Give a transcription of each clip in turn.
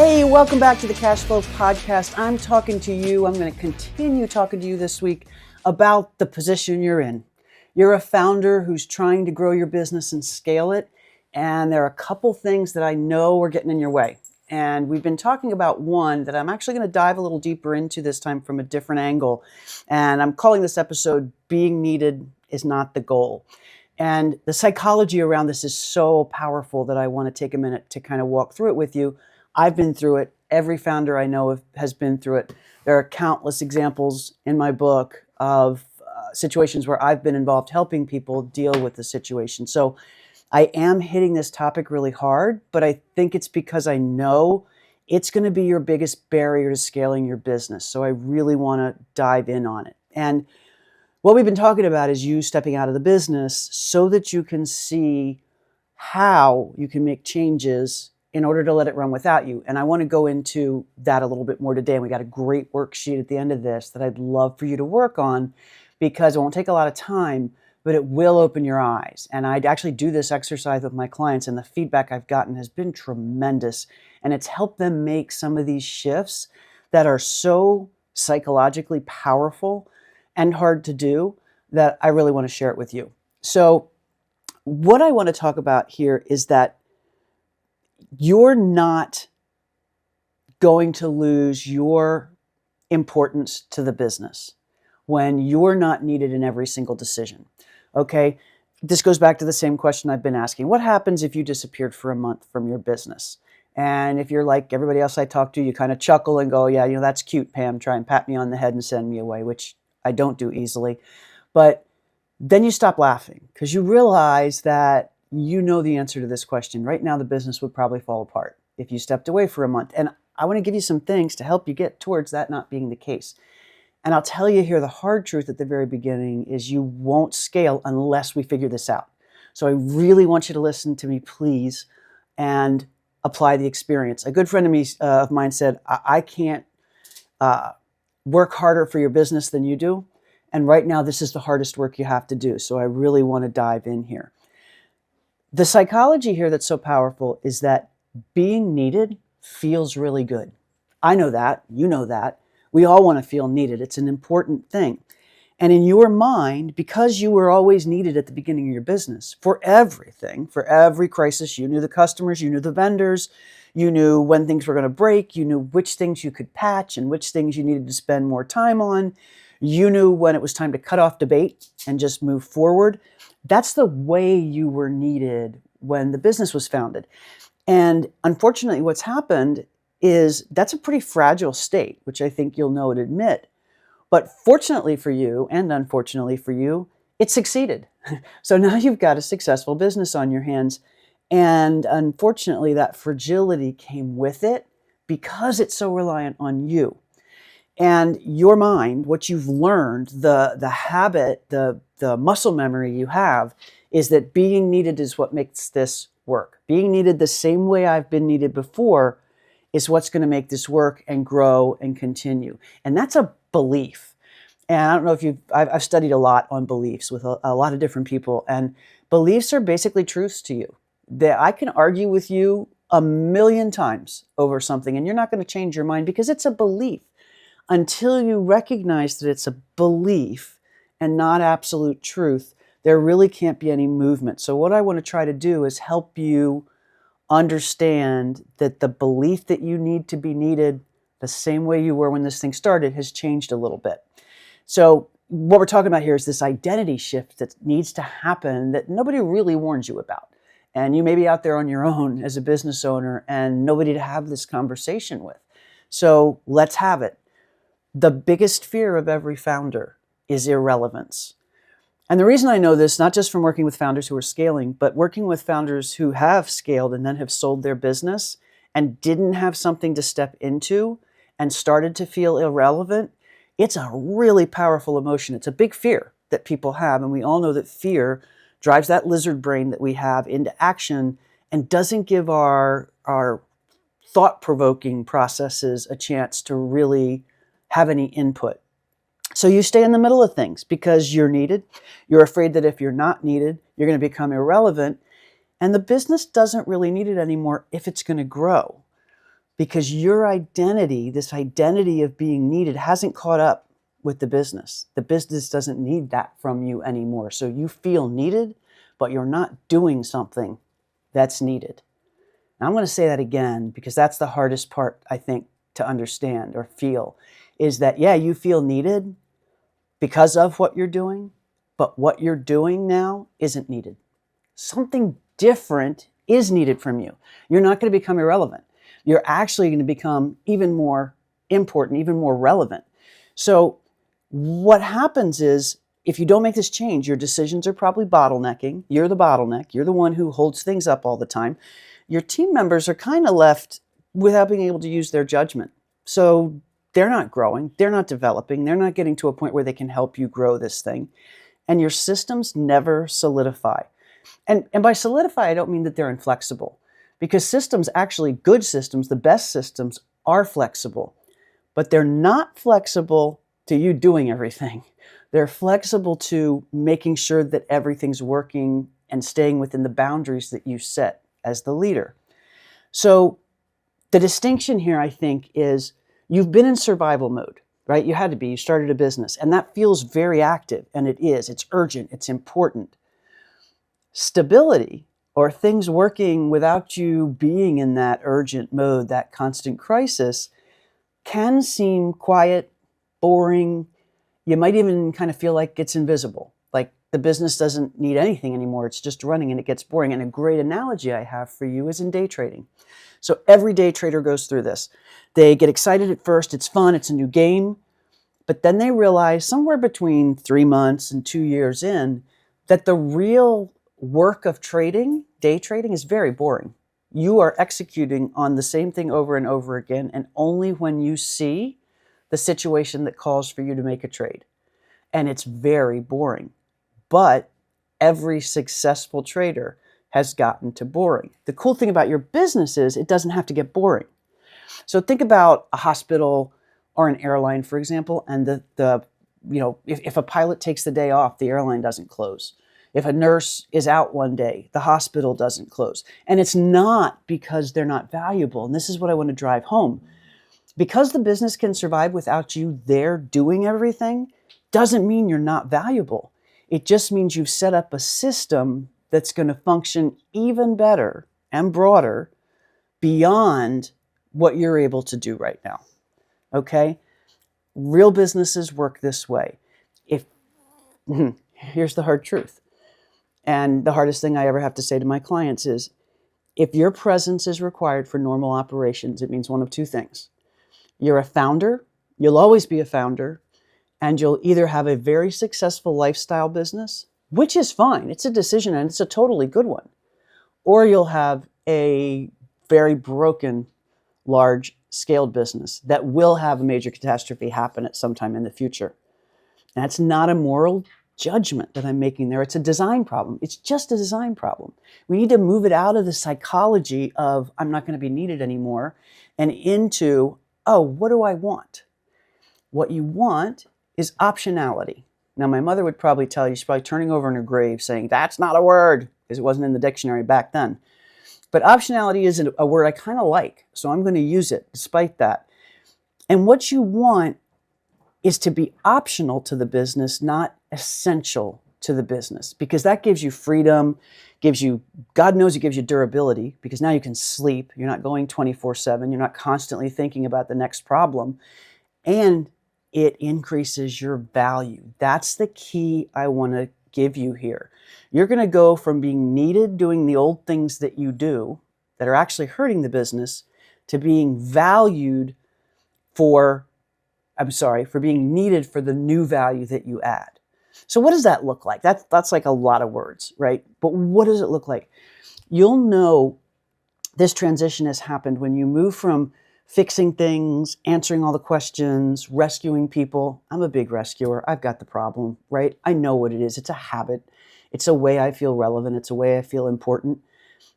Hey, welcome back to the Cash Flow Podcast. I'm talking to you. I'm going to continue talking to you this week about the position you're in. You're a founder who's trying to grow your business and scale it. And there are a couple things that I know are getting in your way. And we've been talking about one that I'm actually going to dive a little deeper into this time from a different angle. And I'm calling this episode, Being Needed is Not the Goal. And the psychology around this is so powerful that I want to take a minute to kind of walk through it with you. I've been through it. Every founder I know has been through it. There are countless examples in my book of situations where I've been involved helping people deal with the situation. So I am hitting this topic really hard, but I think it's because I know it's going to be your biggest barrier to scaling your business. So I really want to dive in on it. And what we've been talking about is you stepping out of the business so that you can see how you can make changes in order to let it run without you. And I want to go into that a little bit more today. And we got a great worksheet at the end of this that I'd love for you to work on because it won't take a lot of time, but it will open your eyes. And I actually do this exercise with my clients, and the feedback I've gotten has been tremendous. And it's helped them make some of these shifts that are so psychologically powerful and hard to do that I really want to share it with you. So what I want to talk about here is that you're not going to lose your importance to the business when you're not needed in every single decision. Okay? This goes back to the same question I've been asking. What happens if you disappeared for a month from your business? And if you're like everybody else I talk to, you kind of chuckle and go, yeah, that's cute, Pam. Try and pat me on the head and send me away, which I don't do easily. But then you stop laughing because you realize that you know the answer to this question. Right now, the business would probably fall apart if you stepped away for a month. And I want to give you some things to help you get towards that not being the case. And I'll tell you here, the hard truth at the very beginning is you won't scale unless we figure this out. So I really want you to listen to me, please, and apply the experience. A good friend of mine said, I can't work harder for your business than you do. And right now, this is the hardest work you have to do. So I really want to dive in here. The psychology here that's so powerful is that being needed feels really good. I know that. You know that. We all want to feel needed. It's an important thing. And in your mind, because you were always needed at the beginning of your business for everything, for every crisis, you knew the customers, you knew the vendors, you knew when things were going to break, you knew which things you could patch and which things you needed to spend more time on. You knew when it was time to cut off debate and just move forward. That's the way you were needed when the business was founded. And unfortunately, what's happened is that's a pretty fragile state, which I think you'll know and admit. But fortunately for you, and unfortunately for you, it succeeded. So now you've got a successful business on your hands. And unfortunately, that fragility came with it because it's so reliant on you. And your mind, what you've learned, the habit, the muscle memory you have is that being needed is what makes this work. Being needed the same way I've been needed before is what's going to make this work and grow and continue. And that's a belief. And I don't know if I've studied a lot on beliefs with a lot of different people, and beliefs are basically truths to you. I can argue with you a million times over something, and you're not going to change your mind because it's a belief. Until you recognize that it's a belief and not absolute truth, there really can't be any movement. So what I want to try to do is help you understand that the belief that you need to be needed the same way you were when this thing started has changed a little bit. So what we're talking about here is this identity shift that needs to happen that nobody really warns you about. And you may be out there on your own as a business owner and nobody to have this conversation with. So let's have it. The biggest fear of every founder is irrelevance. And the reason I know this, not just from working with founders who are scaling, but working with founders who have scaled and then have sold their business and didn't have something to step into and started to feel irrelevant, it's a really powerful emotion. It's a big fear that people have. And we all know that fear drives that lizard brain that we have into action and doesn't give our thought-provoking processes a chance to really have any input. So you stay in the middle of things because you're needed. You're afraid that if you're not needed, you're going to become irrelevant. And the business doesn't really need it anymore if it's going to grow. because your identity, this identity of being needed, hasn't caught up with the business. The business doesn't need that from you anymore. So you feel needed, but you're not doing something that's needed. Now, I'm going to say that again because that's the hardest part, I think, to understand or feel, is that, yeah, you feel needed because of what you're doing, but what you're doing now isn't needed. Something different is needed from you. You're not going to become irrelevant. You're actually going to become even more important, even more relevant. So what happens is, if you don't make this change, your decisions are probably bottlenecking. You're the bottleneck. You're the one who holds things up all the time. Your team members are kind of left without being able to use their judgment. So they're not growing. They're not developing. They're not getting to a point where they can help you grow this thing. And your systems never solidify. And by solidify, I don't mean that they're inflexible, because systems, actually good systems, the best systems, are flexible, but they're not flexible to you doing everything. They're flexible to making sure that everything's working and staying within the boundaries that you set as the leader. So the distinction here, I think, is you've been in survival mode, right? You had to be. You started a business, and that feels very active, and it is. It's urgent. It's important. Stability, or things working without you being in that urgent mode, that constant crisis, can seem quiet, boring. You might even kind of feel like it's invisible, like the business doesn't need anything anymore. It's just running and it gets boring. And a great analogy I have for you is in day trading. So every day trader goes through this. They get excited at first. It's fun. It's a new game. But then they realize somewhere between 3 months and 2 years in that the real work of trading, day trading, is very boring. You are executing on the same thing over and over again, and only when you see the situation that calls for you to make a trade. And it's very boring. But every successful trader has gotten to boring. The cool thing about your business is it doesn't have to get boring. So think about a hospital or an airline, for example, and if a pilot takes the day off, the airline doesn't close. If a nurse is out one day, the hospital doesn't close. And it's not because they're not valuable. And this is what I want to drive home. Because the business can survive without you there doing everything, doesn't mean you're not valuable. It just means you've set up a system that's going to function even better and broader beyond what you're able to do right now. Okay? Real businesses work this way. Here's the hard truth. And the hardest thing I ever have to say to my clients is, if your presence is required for normal operations, it means one of two things. You're a founder, you'll always be a founder, and you'll either have a very successful lifestyle business, which is fine, it's a decision and it's a totally good one, or you'll have a very broken, large-scaled business that will have a major catastrophe happen at some time in the future. And that's not a moral judgment that I'm making there. It's a design problem. It's just a design problem. We need to move it out of the psychology of I'm not going to be needed anymore and into, oh, what do I want? What you want is optionality. Now, my mother would probably tell you, she's probably turning over in her grave saying, that's not a word, because it wasn't in the dictionary back then. But optionality is a word I kind of like, so I'm going to use it despite that. And what you want is to be optional to the business, not essential to the business, because that gives you freedom, gives you, God knows it gives you durability, because now you can sleep. You're not going 24/7. You're not constantly thinking about the next problem. And it increases your value. That's the key I want to give you here. You're going to go from being needed doing the old things that you do that are actually hurting the business to being valued for being needed for the new value that you add. So what does that look like? That's like a lot of words, right? But what does it look like? You'll know this transition has happened when you move from fixing things, answering all the questions, rescuing people. I'm a big rescuer. I've got the problem, right? I know what it is. It's a habit. It's a way I feel relevant. It's a way I feel important.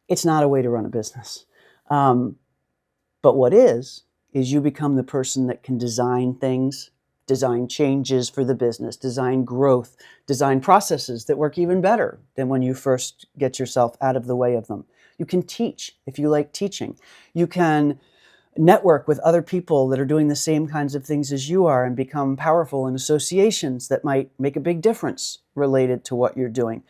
It's not a way to run a business. But what is you become the person that can design things, design changes for the business, design growth, design processes that work even better than when you first get yourself out of the way of them. You can teach if you like teaching. You can Network with other people that are doing the same kinds of things as you are and become powerful in associations that might make a big difference related to what you're doing.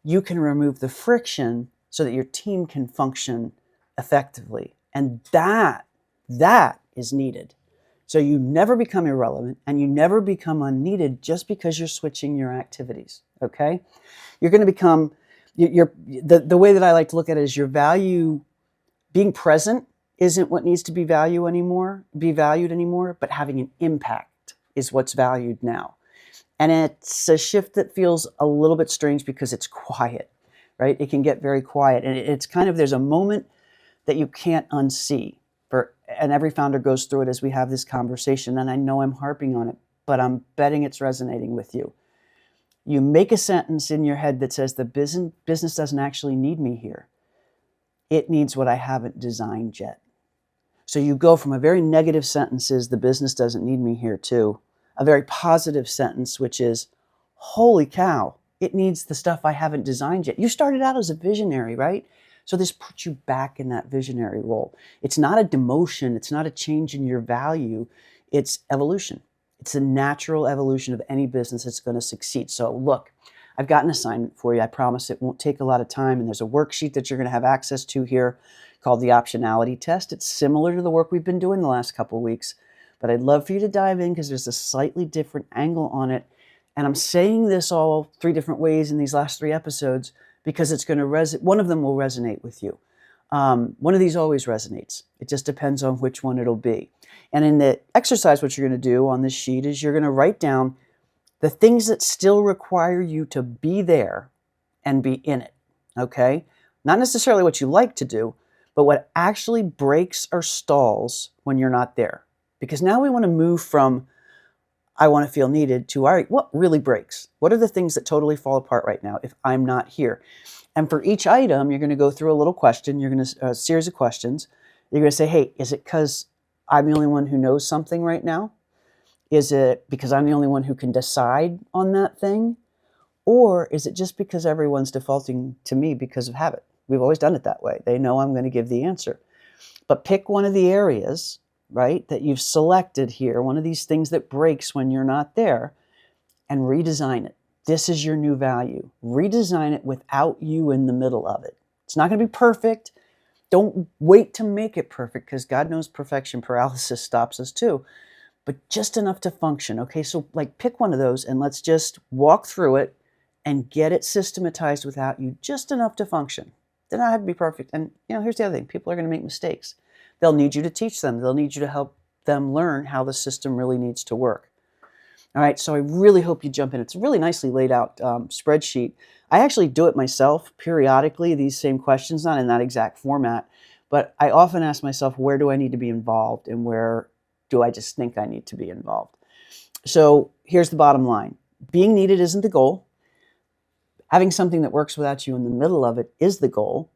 You can remove the friction so that your team can function effectively. And that is needed. So you never become irrelevant and you never become unneeded just because you're switching your activities, okay? You're going to become, the way that I like to look at it is your value, being present isn't what needs to be valued anymore, but having an impact is what's valued now. And it's a shift that feels a little bit strange because it's quiet, right? It can get very quiet. And it's kind of, there's a moment that you can't unsee. And every founder goes through it as we have this conversation. And I know I'm harping on it, but I'm betting it's resonating with you. You make a sentence in your head that says the business doesn't actually need me here. It needs what I haven't designed yet. So you go from a very negative sentence is the business doesn't need me here to a very positive sentence, which is, holy cow, it needs the stuff I haven't designed yet. You started out as a visionary, right? So this puts you back in that visionary role. It's not a demotion. It's not a change in your value. It's evolution. It's a natural evolution of any business that's going to succeed. So look, I've got an assignment for you. I promise it won't take a lot of time. And there's a worksheet that you're going to have access to here called the Optionality Test. It's similar to the work we've been doing the last couple of weeks, but I'd love for you to dive in because there's a slightly different angle on it. And I'm saying this all 3 different ways in these last 3 episodes because it's going to one of them will resonate with you. One of these always resonates. It just depends on which one it'll be. And in the exercise, what you're going to do on this sheet is you're going to write down the things that still require you to be there and be in it, okay? Not necessarily what you like to do, but what actually breaks or stalls when you're not there. Because now we want to move from, I want to feel needed, to, all right, what really breaks? What are the things that totally fall apart right now if I'm not here? And for each item, you're going to go through a little question. You're going to, a series of questions. You're going to say, hey, is it because I'm the only one who knows something right now? Is it because I'm the only one who can decide on that thing? Or is it just because everyone's defaulting to me because of habit? We've always done it that way. They know I'm going to give the answer. But pick one of the areas, right, that you've selected here, one of these things that breaks when you're not there, and redesign it. This is your new value. Redesign it without you in the middle of it. It's not going to be perfect. Don't wait to make it perfect because God knows perfection paralysis stops us too. But just enough to function. Okay, so like pick one of those and let's just walk through it and get it systematized without you, just enough to function. They don't have to be perfect. And here's the other thing. People are going to make mistakes. They'll need you to teach them. They'll need you to help them learn how the system really needs to work. All right, so I really hope you jump in. It's a really nicely laid out spreadsheet. I actually do it myself periodically, these same questions, not in that exact format, but I often ask myself, where do I need to be involved and where do I just think I need to be involved? So here's the bottom line. Being needed isn't the goal. Having something that works without you in the middle of it is the goal.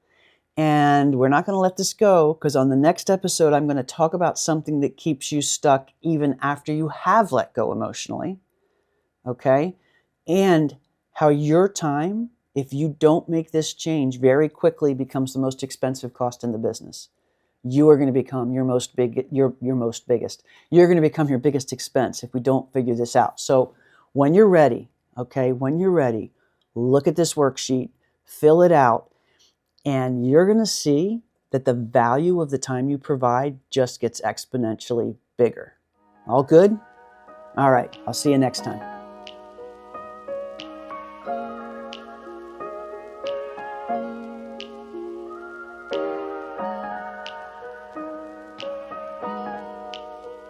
And we're not going to let this go because on the next episode, I'm going to talk about something that keeps you stuck even after you have let go emotionally. Okay? And how your time, if you don't make this change, very quickly becomes the most expensive cost in the business. You are going to become your most biggest. You're going to become your biggest expense if we don't figure this out. So when you're ready, okay, look at this worksheet, fill it out, and you're going to see that the value of the time you provide just gets exponentially bigger. All good? All right, I'll see you next time.